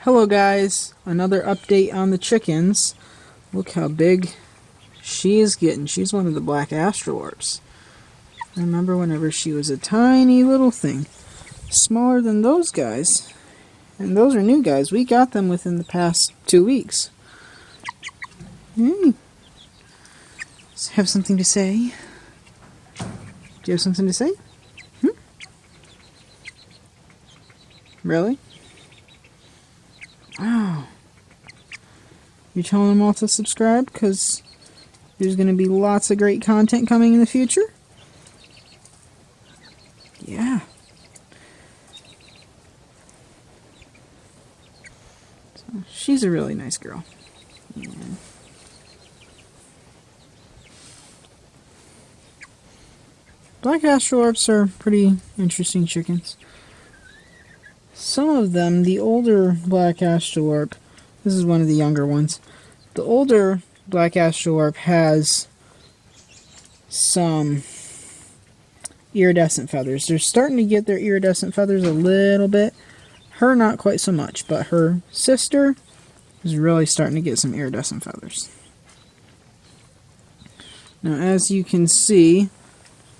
Hello guys, another update on the chickens. Look how big she is getting. She's one of the black astrolorps. I remember whenever she was a tiny little thing, smaller than those guys. And those are new guys. We got them within the past 2 weeks. Hey. Have something to say? Do you have something to say? Really? Oh. You're telling them all to subscribe because there's going to be lots of great content coming in the future? Yeah. So, she's a really nice girl. Yeah. Black astrolorps are pretty interesting chickens. Some of them, the older black astrolorp, this is one of the younger ones. The older black astrolorp has some iridescent feathers. They're starting to get their iridescent feathers a little bit. Her not quite so much, but her sister is really starting to get some iridescent feathers. Now, as you can see,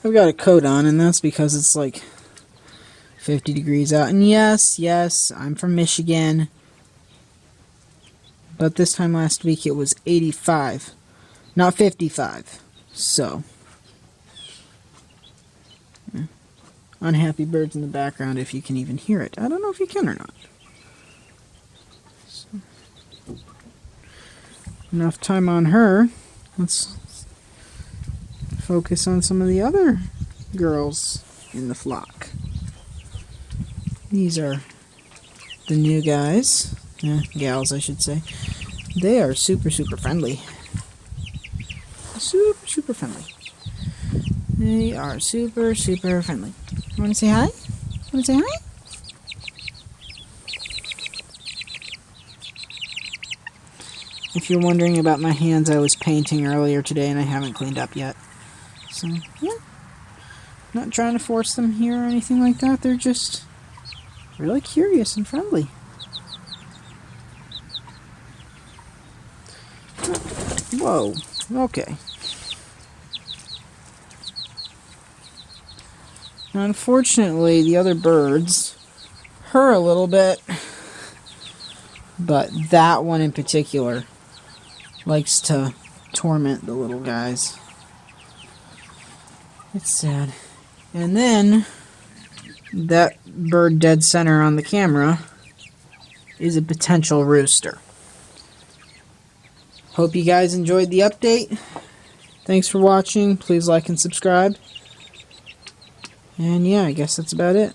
I've got a coat on, and that's because it's like 50 degrees out. And yes, I'm from Michigan. But this time last week it was 85, not 55. So, unhappy birds in the background if you can even hear it. I don't know if you can or not. So, enough time on her. Let's focus on some of the other girls in the flock. These are the new guys. Gals, I should say. They are super friendly. Super friendly. They are super friendly. You want to say hi? Want to say hi? If you're wondering about my hands, I was painting earlier today and I haven't cleaned up yet. So, yeah. Not trying to force them here or anything like that. They're just really curious and friendly. Whoa, okay. Now, unfortunately, the other birds hurt a little bit, but that one in particular likes to torment the little guys. It's sad. And then, that bird dead center on the camera is a potential rooster. Hope you guys enjoyed the update. Thanks for watching. Please like and subscribe. And yeah, I guess that's about it.